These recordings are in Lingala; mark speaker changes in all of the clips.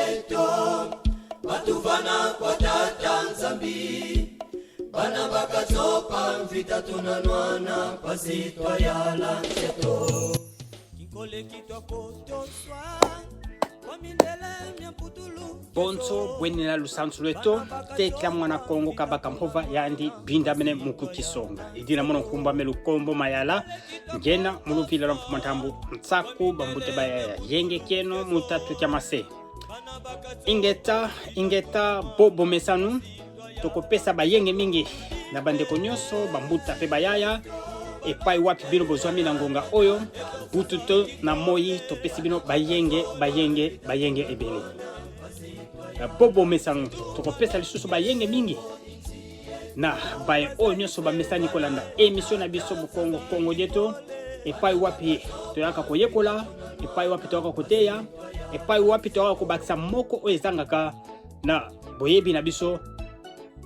Speaker 1: beto batuvana kwa tata nzambi bana bakatopa mvita tunanwana pasitwa ya lanceto kikole kitwako toswa kwa mindele myaputulu
Speaker 2: bonso bwenela lusansu lweto tekla mwana kongo kabaka mpova yandi binda mene muku kisonga idina mono kumba melu kombo mayala ngena muluvila la mfumatambu mtsaku bambute baya yenge keno mutatu kiamase ingeta bobo mesanu toko pesa bayenge mingi na bandeko nyoso bambuta pe bayaya epai wapi bino bozwami na ngonga oyo bututo na moyi topesi bino bayenge ebele bobo mesanu toko pesa lisusu bayenge mingi na baye oyo nyoso bamesani kolanda emission na biso bukongo kongo jeto epai wapi toyaka koyekola epai wapi toyaka koteya epai wapi toyaka kobakisa moko oyo ezangaka na boyebi na biso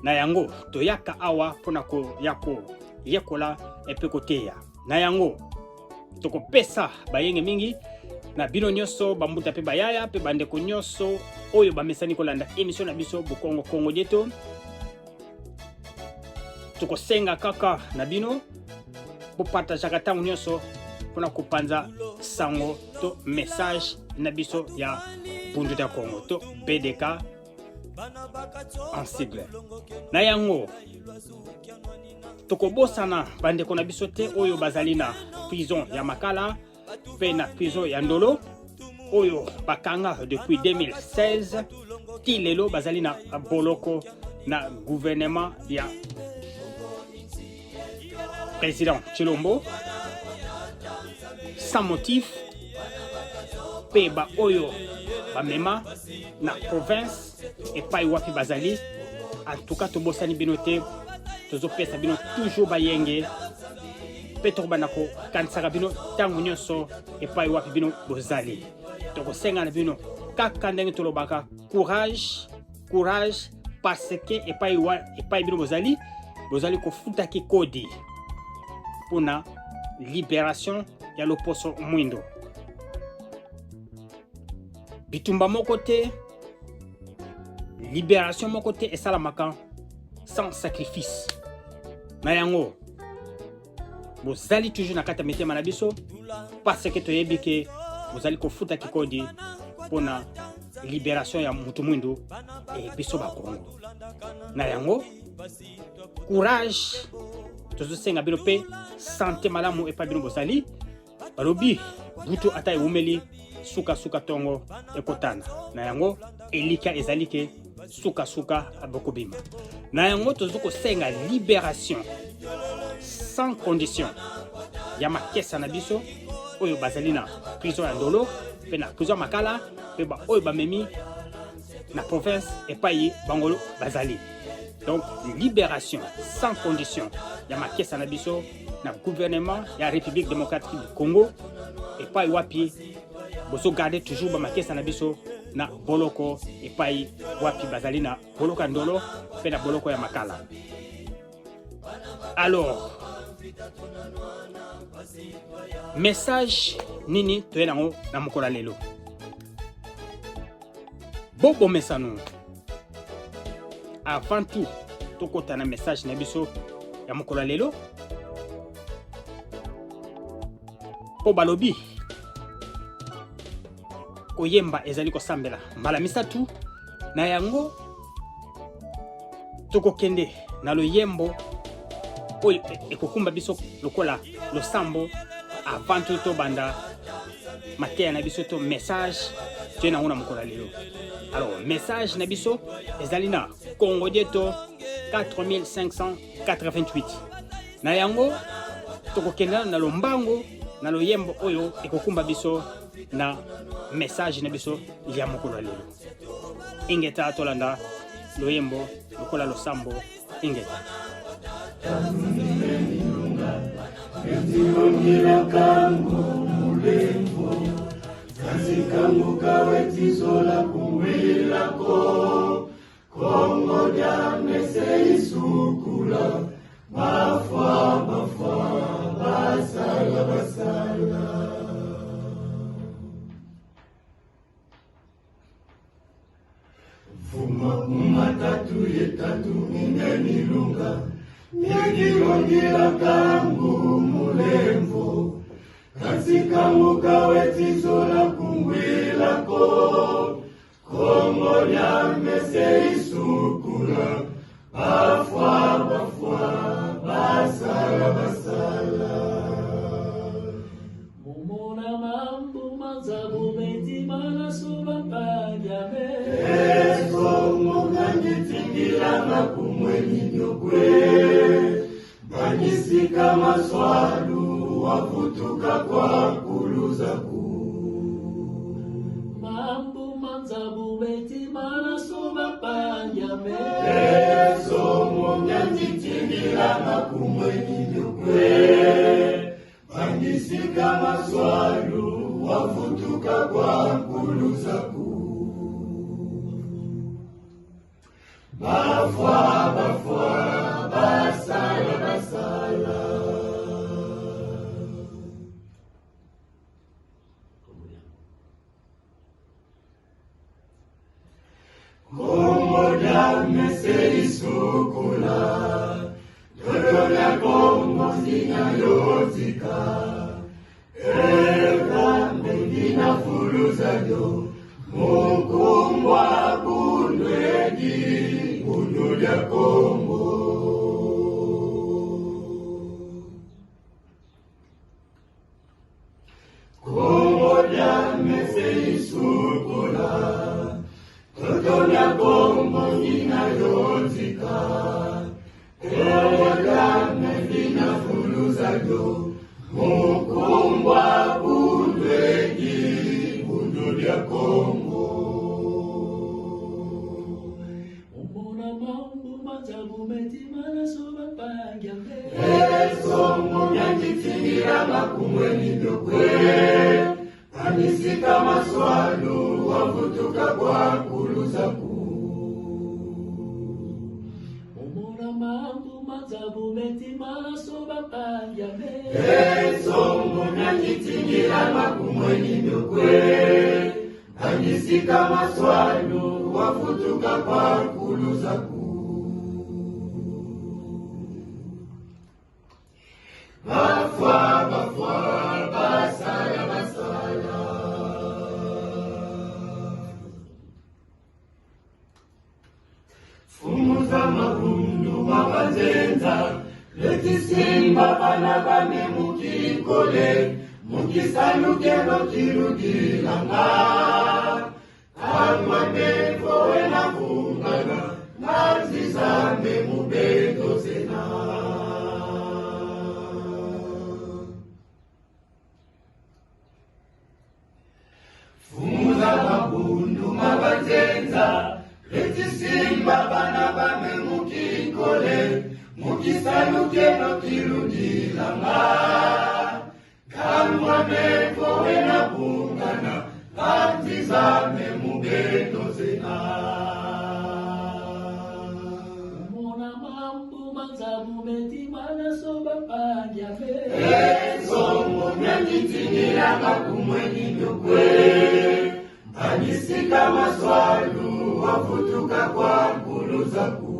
Speaker 2: na yango toyaka awa pona ko yako yekola epe koteya na yango toko pesa bayenge mingi na bino nyoso bambuta pe bayaya pe bandeko nyoso oyo bamesani kolanda emission na biso bukongo kongo jeto toko senga kaka na bino popartageaka ntango nyonso pona kopanza sango to message na biso ya bundu ya Congo to BDK en sigle na yango tokobosana bandeko na biso te oyo bazali na prison ya Makala pe na prison ya Ndolo oyo bakanga depuis 2016 ti lelo bazali na boloko na gouvernement ya président Chilombo sans motif pe ba oyo bamema na province epai wapi bazali en tout cas tobosani bino te tozopesa bino toujours bayenge pe tokobanda kokanisaka bino ntango nyonso epai wapi bino bozali tokosenga na bino kaka ndenge tolobaka courage parce que epai bino bozali kofutaki kodi pona libération ya loposo mwindo bitumba moko te libération moko te esalamaka sans sacrifice na yango bozali toujours na kati ya mitema na biso parce que toyebi ke bozali kofuta kikodi pona libération ya mutu mwindo e biso bakongo na yango courage tozosenga bino pe santé malamu epa bino bozali balobi butu ata eumeli suka tongo ekotana na yango elika ezali ke suka abokobima na yango tozokosenga libération sans condition ya makesa na biso oyo bazali na prison ya Ndolo pe na prison Makala pe ba oyo bamemi na province epai bangolo bazali donc libération sans condition ya makesa na biso na gouvernement ya République démocratique du Congo epai wapi bozo garder toujours ba makesa na biso na boloko epai wapi bazali na boloko Ndolo pe na boloko ya Makala. Alors message nini toyenango na mokola lelo bobo mesanu avant tout tokota na message na biso ya mokola lelo po balobi koyemba ezali kosambela mbala misatu na yango tokokende na loyembo oyo ekokumba biso lokola losambo avant tout tobanda mateya na biso to message toyenango na mokola lelo. Alors message na biso ezali na Congo jeto 4588 na yango tokokenda na lombango na loyembo oyo ekokumba biso na message na biso ya mokolo lelo ingeta tolanda loyembo lokola losambo ingeta
Speaker 1: Kangu kaweti sola kumwila ko Kongo jame se isukula Mafa basala Makumatatu yetatu mingeni lunga Yegilongira kangu mulemvo Katika muka wetizola kungwilako Kongo nyamese isukula Bafwa basala
Speaker 3: Mumona mambu mazabu beti mana suba panyame
Speaker 1: Eso munganyitingira makumweni nyokwe Banyisika maswalu wakutuka kwa kuluzaku
Speaker 3: Mambu mazabu beti mana suba panyame
Speaker 1: Eso munganyitingira makumweni nyokwe Banyisika maswalu wakutuka kwa kuluzaku Bafwa basala Kongo nyamese isukula Dodonya Kongo sinya yotika Eka mengina fuluzajo Mukumbwa kundwegi Kundulia Kongo Kongo nyamese isukula Dodonya Kongo nina yotika Eka mengina fuluzajo Mukumbwa kundwegi Kundulia Kongo
Speaker 3: Mumona mambu mazabu beti mana suba panyame
Speaker 1: Eso munyanjitingira makumweni nyokwe Anisika maswalu wavutuka kwa kuluzaku
Speaker 3: Mumona mambu mazabu beti mana suba panyame
Speaker 1: Eso munyanjitingira makumweni nyokwe Anisika maswalu wavutuka kwa kuluzaku Bafwa basala Fumu za marundu mabazenza Letisimba bana bame mukikole Mukisalukelo kirugilanga Kama mevo wena kungana Nazizame mubeto sena Fumuza mabundu mabazenza Letisimba bana bame mukikole Mukisalukelo kirugilanga Kama mevo wena kungana Nazizame mubeto sena
Speaker 3: Mumona mambu mazabu beti mana suba panyame
Speaker 1: Eso munyanjitingira makumweni nyokwe Anisika maswalu wavutuka kwa kuluzaku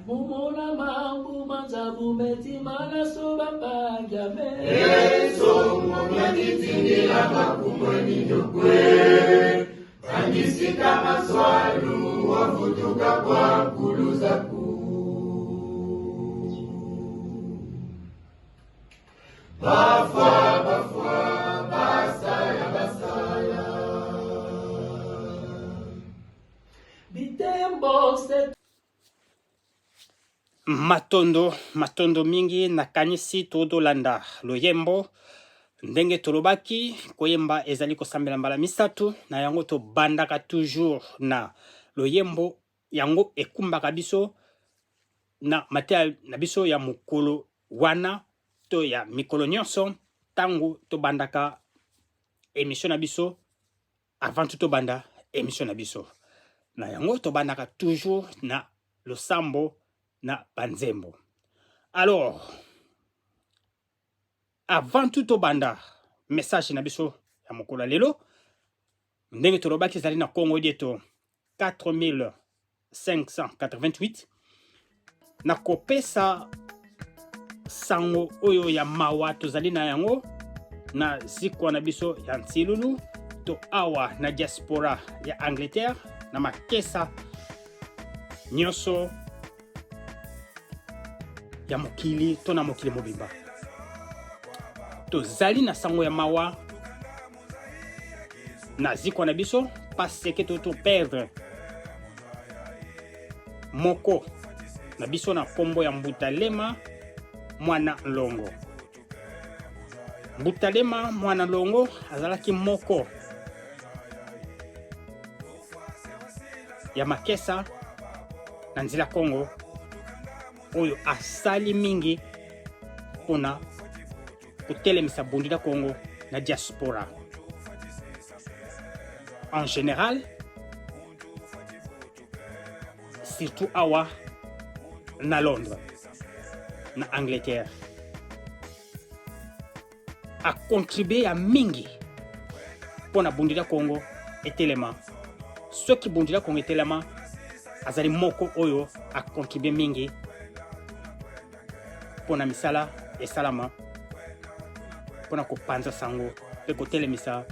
Speaker 3: Mumona mambu mazabu beti mana suba panyame
Speaker 1: Eso munyanjitingira makumweni nyokwe Anisika maswalu wavutuka kwa kuluzaku Bafwa basala
Speaker 3: Bitembo set
Speaker 2: matondo mingi nakanisi todolanda loyembo ndenge tolobaki koyemba ezali kosambela mbala misatu na yango tobandaka toujours na loyembo yango ekumbaka biso na mateya na biso ya mokolo wana to ya mikolo nyonso tango tobandaka émission na biso avant tout tobanda émission na biso na yango tobandaka toujours na losambo na banzembo. Alors avant tout tobanda message na biso ya mokolo lelo ndenge tolobaki ezali na Congo dieto 4588 na kopesa sango oyo ya mawa tozali na yango na zikwa na biso ya Nsilulu to awa na diaspora ya Angleterre na makesa nyonso ya mokili to na mokili mobimba. Tozali na sango ya mawa na zikwa na biso parce que to perdre moko na biso na kombo ya Mbutalema Mwana Longo. Mbutalema Mwana Longo azalaki moko ya makesa na nzela Congo oyo asali mingi pona kotelemisa bundila Congo na diaspora en général, surtout awa na Londres na Angleterre, a contribué à mingi pour na bundila Congo etelema. Ceux qui bundila Congo etelema azali moko oyo a contribué mingi pour na misala esalama pour na kopanza sango pe kotelemisa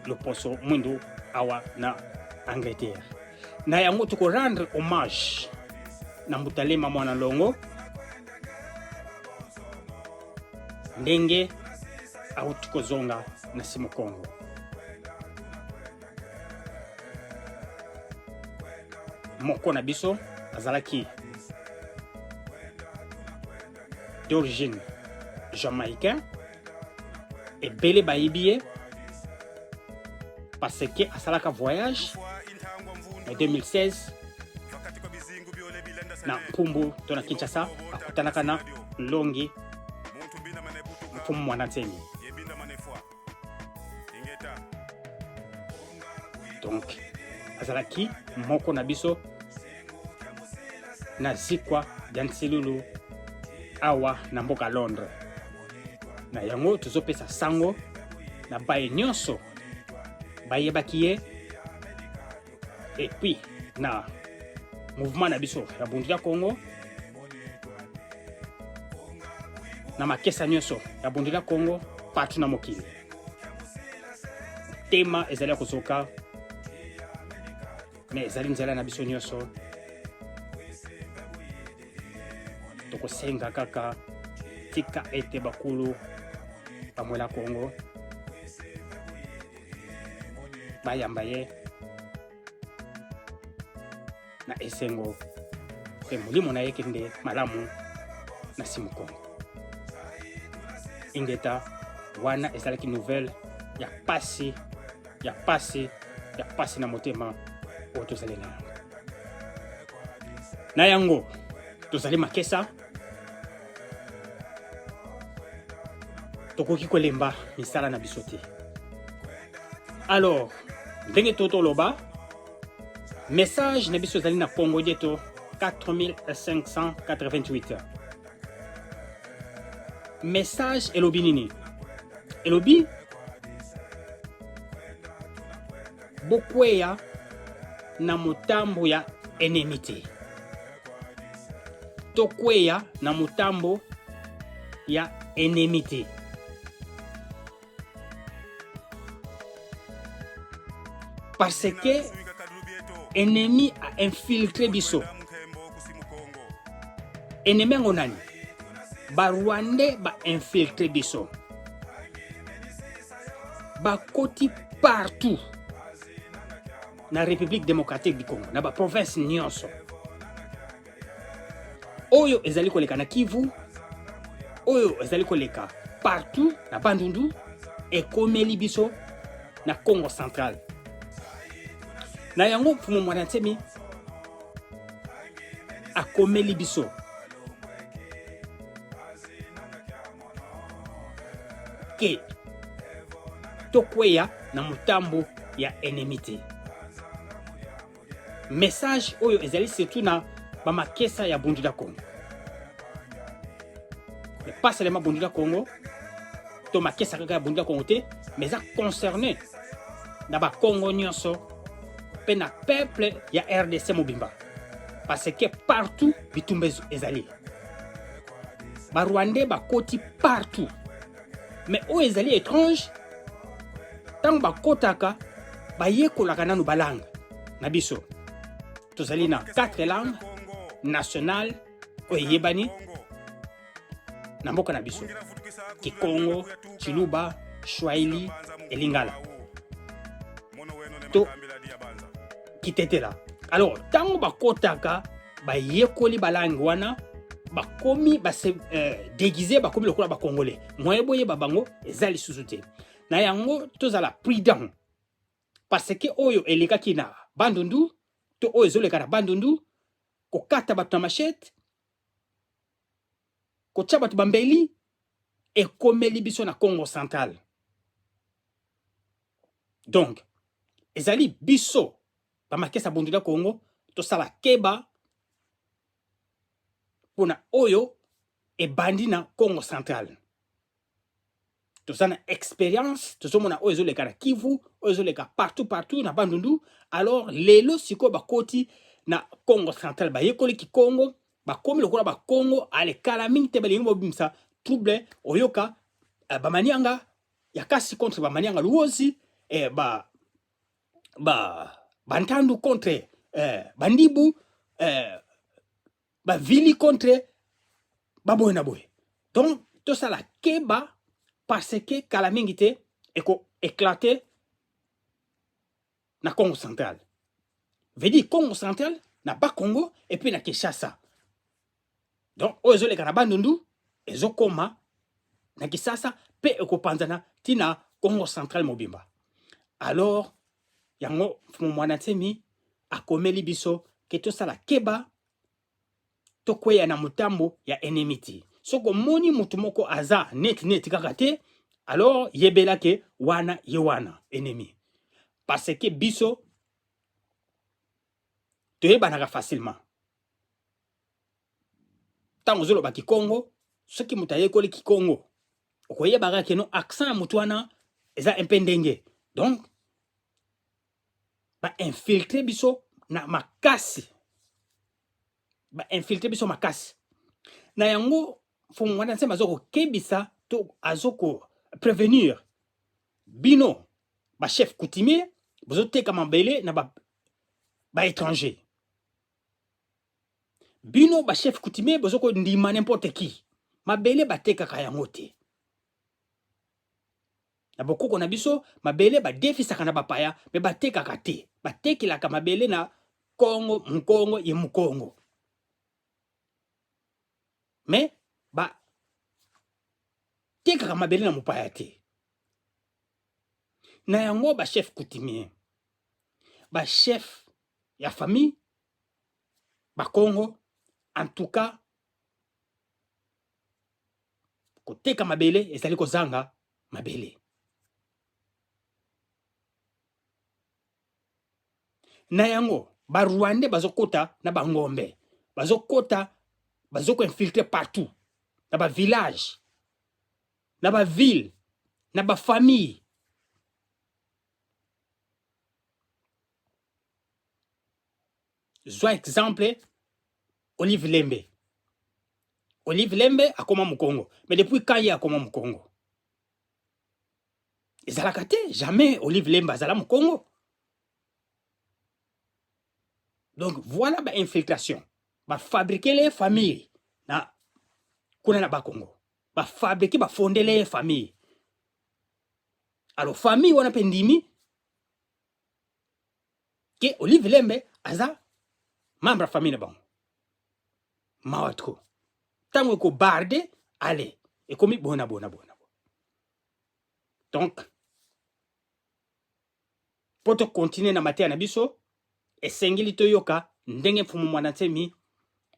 Speaker 2: loposo mwindu awa na Angleterre. Na yango tuko rendre hommage na Mbutalema Mwana Longo ndenge au tuko zonga na simo Congo. Moko na biso azalaki d'origine jamaïcain et bele bayibiye parce que asalaka voyage en 2016 na Pumbu to na Kinshasa akutanaka na Longi mfumu Mwanantsemi. Donc azalaki moko na biso na zikwa ya Nsilulu awa na mboka Londres. Na yango tuzopesa sango na baye nyonso bayebaki ye et puis na mouvement na biso ya bundila Congo na makesa nyonso ya bundila Congo partout na mokili. Tema ezali ya kozoka mais ezali nzela na biso nyonso tokosenga kaka tika ete bakulu bamwela Congo bayamba ye na esengo pe mulimo na yekende malamu na simu Congo. Ingeta wana ezalaki nouvelle ya pasi na motema oyo tozali na yango. Na yango tozali makesa tokoki kolemba misala na biso te. Alors ndenge totoloba message na biso ezali na Congo dieto 4588. Message elobi nini? Elobi bokweya na motambo ya enemite. Tokweya na motambo ya enemite. Parce que ennemi a infiltré biso. Ennemi ngonani ba Rwandais ba infiltré biso. Ba koti partout na République démocratique du Congo, na ba province nyonso. Oyo ezali koleka na Kivu, oyo ezali koleka partout na Bandundu ekomeli biso na Congo central. Na yango mfumu Mwanantsemi akomeli biso ke tokweya na motambo ya enemite. Message oyo ezali surtout na bamakesa ya bundila Congo. Mais pas seulement bundila Congo, to makesa kaka ya bundila Congo te, mais ça concerné na ba Congo nyonso pe na peuple ya RDC mobimba parce que partout bitumba ezali ba Rwandais ba koti partout mais o ezali étrange tant ba kotaka ba yekolaka nanu balangue na biso tozali na 4 langues nationales o yebani na mboka na biso Kikongo, Chiluba, Swahili et Lingala. To kitetela. Alors, tango bakotaka ba yekoli balangi wana bakomi ba se déguisé bakomi lokola ba congolais. Moyeboye babango ezali susute. Na yango tozala prudent parce que oyo elekaki na bandundu to oyo ezoleka na bandundu kokata bato na machette kotia bato bambeli ekomeli biso na Congo central. Donc, ezali biso bamakesa bundula Congo tosala keba pona oyo ebandi na Congo central. Tosana expérience, tosomona oyo ezoleka na Kivu, oyo ezoleka partout na bandundu. Alors lelo siko bakoti na Congo central ba yekoli ki Congo bakomi lokola ba Congo ale kala mingi te balingi bobimisa trouble oyoka bamanianga yakasi contre bamanianga luozi bantandu contre bandibu vili contre baboye na boye. Donc tout ça la keba parce que kala mingi te eko éclaté na Congo central. Veut dire Congo central na ba Congo et puis na Kinshasa. Donc ozo le Bandundu ezokoma na Kinshasa pe ekopanzana tina Congo central mobimba. Alors yango mwana temi akomeli biso ke to sala keba to kweya na mutambo ya enemiti. Soko moni mutu moko aza net kaka te, alors yebela ke wana yewana ennemi. Parce que biso toyebanaka facilement. Tango zolo ba Kikongo, soki mutu ayekoli Kikongo okoyebaka ke no accent mutu wana eza impendenge. Donc ba infiltrer biso na makasi. Ba infiltrer biso makasi. Na yango fo mwana nsema azoko kebisa to azoko prévenir bino ba chef coutumier bozoteka mabele na ba étranger. Bino ba chef coutumier bozoko ndima n'importe qui. Mabele bateka ka yango te. Na bokoko na biso mabele ba defisaka na bapaya me bateka ka te. Batekela ka mabele na Congo Mkongo ye Mkongo. Mais ba teka ka mabele na mupaya te. Na yango ba chef coutumier, ba chef ya famille, ba Congo, en tout cas, koteka mabele ezali kozanga mabele. Na yango ba Rwandais bazokota na bangombe, bazokota bazoko infiltrer partout, na ba village, na ba ville, na ba famille. Zwa exemple Olive Lembe. Olive Lembe akoma Mukongo. Mais depuis quand il a akoma Mukongo? Ezalaka te, jamais Olive Lembe azala Mukongo. Donc voilà ba infiltration. Ba fabriquer les familles na kuna na ba Congo. Ba fabriquer ba fonder les familles. Alors famille wana pendimi ke Olive Lembe aza membre famille na bango. Mawatko. Tango ko barde, allez. Et comme bona. Donc, pour te continuer na matière na biso, et sengili to yoka, ndenge fumu mwana temi,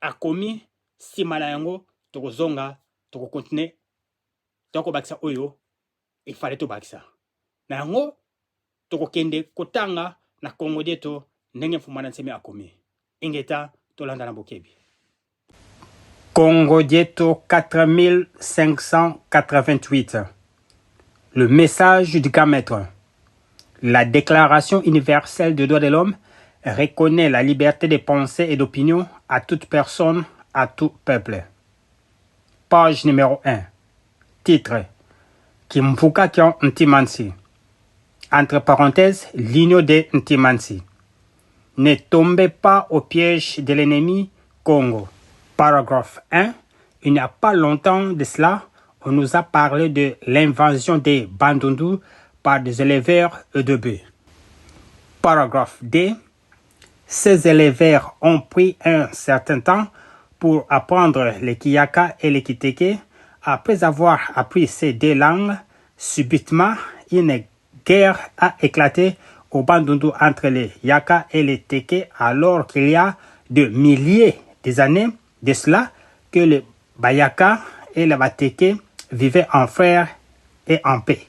Speaker 2: akomi, sima na yango, toko zonga, toko continue, toko bakisa oyo, il fallait to bakisa. Na yango, toko kende kotanga, na Congo deto, ndenge fumu mwana temi akomi. Ingeta, tolanda na bokebi. Congo Dieto 4588. Le message du grand maître. La Déclaration universelle des droits de l'homme reconnaît la liberté de pensée et d'opinion à toute personne, à tout peuple. Page numéro 1. Titre. Kimvuka Kion Ntimansi. Entre parenthèses, l'union de Ntimansi. Ne tombez pas au piège de l'ennemi Congo. Paragraphe 1. Il n'y a pas longtemps de cela, on nous a parlé de l'invasion des Bandundu par des éleveurs de bœufs. Paragraphe 2. Ces éleveurs ont pris un certain temps pour apprendre le Kiyaka et le Kiteke. Après avoir appris ces deux langues, subitement, une guerre a éclaté au Bandundu entre les Yaka et les Teke, alors qu'il y a de milliers d'années de cela que les Bayaka et les Bateke vivaient en frères et en paix,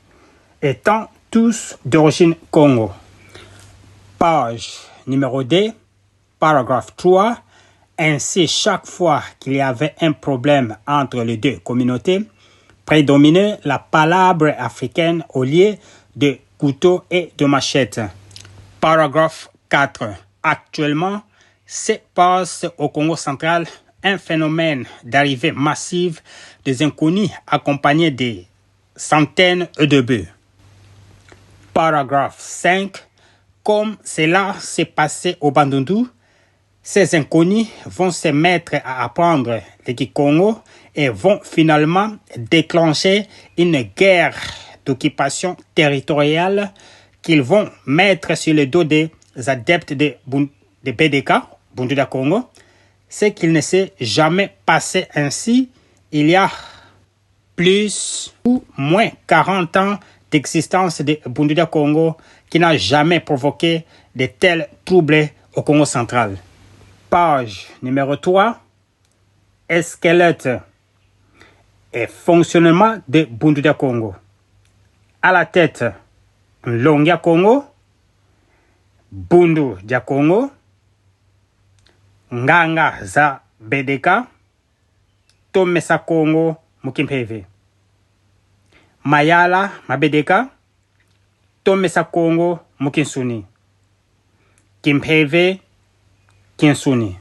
Speaker 2: étant tous d'origine Congo. Page numéro 2, paragraphe 3. Ainsi, chaque fois qu'il y avait un problème entre les deux communautés, prédominait la palabre africaine au lieu de couteau et de machette. Paragraphe 4. Actuellement, se passe au Congo central un phénomène d'arrivée massive des inconnus accompagnés de centaines de bœufs. Paragraphe 5. Comme cela s'est passé au Bandundu, ces inconnus vont se mettre à apprendre le Kikongo et vont finalement déclencher une guerre d'occupation territoriale qu'ils vont mettre sur le dos des adeptes de BDK, Bunduda Congo, ce qu'il ne s'est jamais passé ainsi il y a plus ou moins 40 ans d'existence de Bunduda Congo qui n'a jamais provoqué de tels troubles au Congo central. Page numéro 3. Squelette et fonctionnement de Bunduda Congo. À la tête, Longia Congo, Bundu dia Congo, Nganga za BDK, Tomesa Congo Mukimpeve. Mayala Mabedeka, Tomesa Congo Mukinsuni. Kimpeve Kinsuni.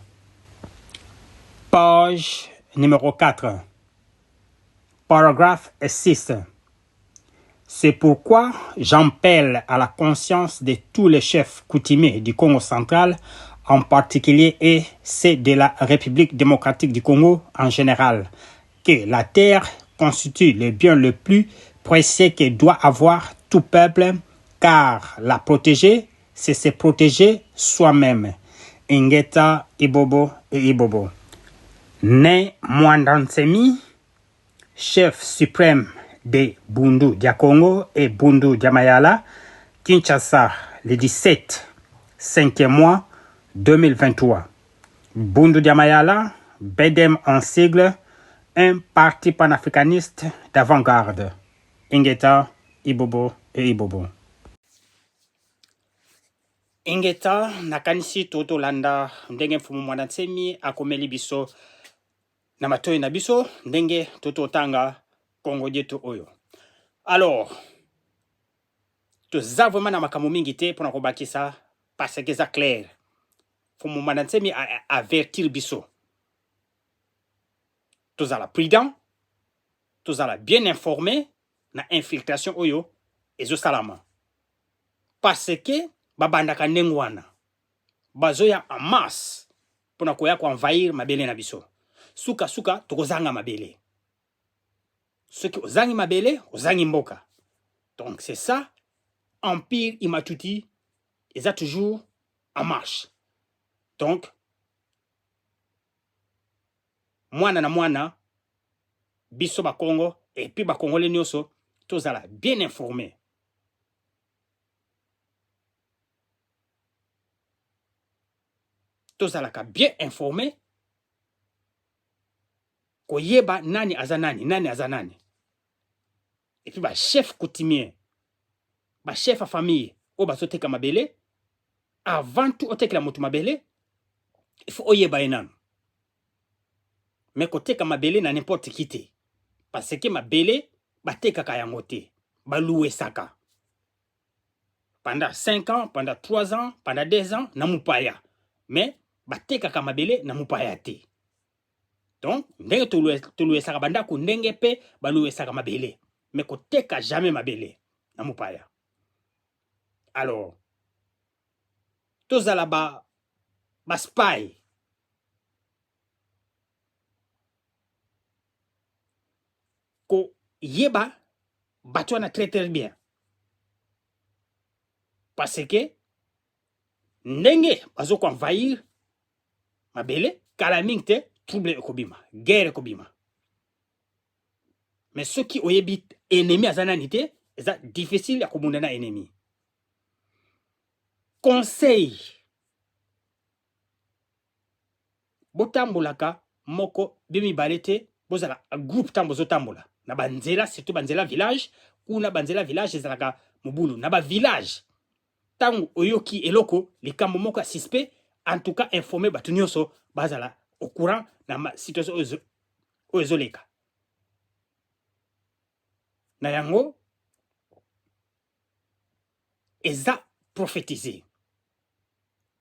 Speaker 2: Page numéro 4. Paragraphe 6. C'est pourquoi j'appelle à la conscience de tous les chefs coutumiers du Congo central, en particulier et ceux de la République démocratique du Congo en général, que la terre constitue le bien le plus précieux que doit avoir tout peuple, car la protéger, c'est se protéger soi-même. Ingeta, Ibobo et Ibobo. Né Mwandansemi, chef suprême de Bundu dia Congo et Bundu dia Mayala, Kinshasa, le 17, 5e mois 2023. Bundu dia Mayala, BEDEM en sigle, un parti panafricaniste d'avant-garde. Ingeta, Ibobo et Ibobo. Ingeta nakanisi totolanda ndenge mfumu Mwandansemi akomeli biso na matoi na biso ndenge tototanga Congo dietu oyo. Alors, toza vraiment na makambo mingi te pona kobakisa parce que ça clair. Mfumu Mwandansemi avertir biso. Tozala prudent, tozala bien informé na infiltration oyo ezosalama. Parce que babandaka ndenge wana bazoya en masse pona koya ko envahir mabele na biso. Suka tokozanga mabele. Ceux qui ozangi mabele, ozangi mboka. Donc c'est ça, Empire Imatuti, ils ont toujours en marche. Donc, mwana na mwana, biso ba Congo, et puis ba Congolais nyoso, tozala bien informés. Tozalaka bien informés. Koyeba nani azanani. Et puis, chef coutumier, chef à famille, au basoteka mabele, avant tout, oteka la moto mabele, il faut oyeba enan. Mais koteka mabele na n'importe qui te. Parce que mabele, bateka kayangote, baloué saka. pendant 5 ans, pendant 3 ans, pendant 2 ans, na mupaya. Mais, batekaka mabele na mupaya te. Donc, ndenge toluesaka bandako ndenge pe baluesaka mabele. Mais koteka jamais mabele na mupaya. Alors, tozala ba spy. Ko yeba bato na très très bien. Parce que ndenge bazo ko envahir mabele kala mingte trouble ekobima, guerre ekobima. Mais ceux qui oyebi ennemi azanani te, eza difficile ya kobunda na ennemi. Conseil. Botambolaka moko bimi balete bozala groupe tambozo tambola. Na banzela surtout banzela village ou na banzela village ezalaka mobulu na ba village. Tango oyoki eloko likambo moko suspect en tout cas informer batu nyonso bazala au courant na ma situation ezoleka. Na yango eza prophétisé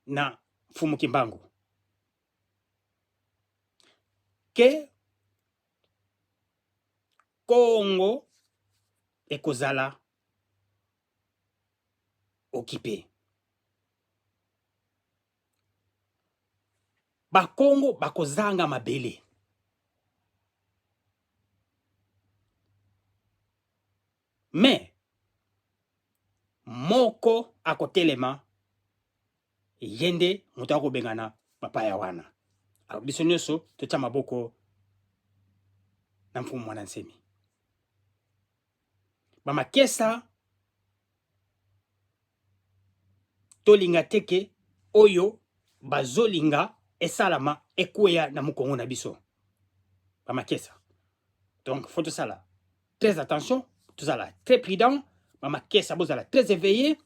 Speaker 2: na Fumu Kimbangu que Congo ekozala occupé. Ba Congo bakozanga mabele. Mais moko akotelema yende mutako bengana mapaya wana. Alors biso nyonso totia maboko na Mfumu Mwana Nsemi. Bamakesa tolinga teke oyo bazolinga esalama ekweya na mukongo na biso. Bamakesa. Donc faut tout ça là. Très attention, tout ça là, très prudent. Bamakesa bozala très éveillé.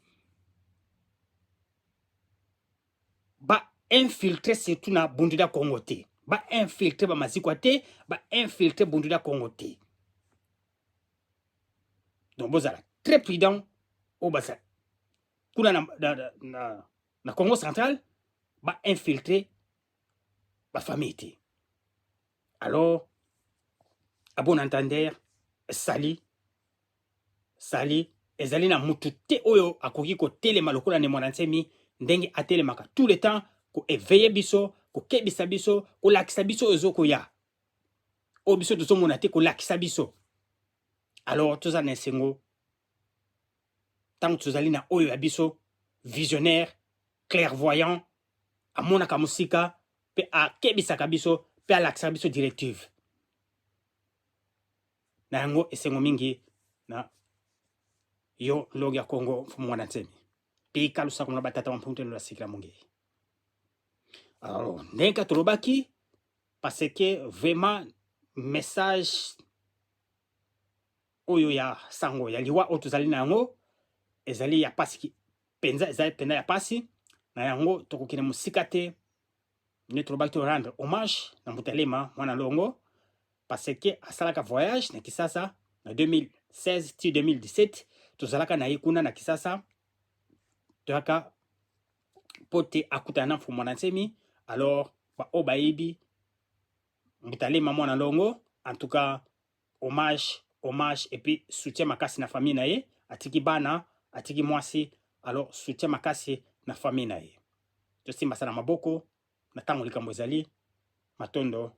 Speaker 2: Ba infiltrer surtout na bundida Congo te. Ba infiltrer ba mazikwa te, ba infiltrer bundida Congo te. Donc bozala très prudent au basa. Kuna na Congo central ba infiltrer ba famille te. Alors à bon entendeur sali ezali na mutu te oyo akoki ko telema lokola ne Mwana Nsemi ndenge atelemaka tout le temps ko éveiller biso, ko kebisa biso, ko lakisa biso ezoko ya. O biso tozo mona te ko lakisa biso. Alors toza na sengo tant tozali na oyo ya biso visionnaire, clairvoyant, amona ka musika pe a kebisa ka biso pe a lakisa biso directive. Na yango esengo mingi na yo logi ya Congo Mfumu Mwana Nsemi. Pe kalusa kuna batata mpumte lo la sikla mongi. Alors, ndenge tolobaki parce que vraiment message oyo ya sango ya liwa oyo tozali na yango ezali ya pasi penza ezali penda ya pasi na yango tokokina musika te ne tolobaki to rendre hommage na Mutalema Mwana Longo parce que asalaka voyage na Kisasa na 2016 ti 2017 tozalaka na ikuna na Kisasa toyaka pote akutana na Mfumu Mwana Nsemi. Alors ba obayibi Mutalema Mwana Longo en tout cas hommage et puis soutien makasi na famille na ye atiki bana atiki mwasi. Alors soutien makasi na famille na ye tosimba sana maboko na tango likambo ezali matondo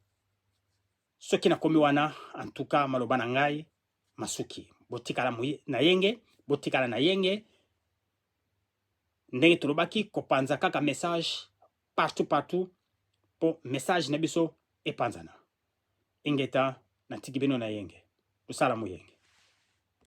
Speaker 2: soki na komi wana en tout cas maloba na ngai masuki botikala na yenge botikala na yenge ndenge tolobaki kopanza kaka message partout po message na biso epanzana ingeta na tiki bino na yenge tusala muyenge.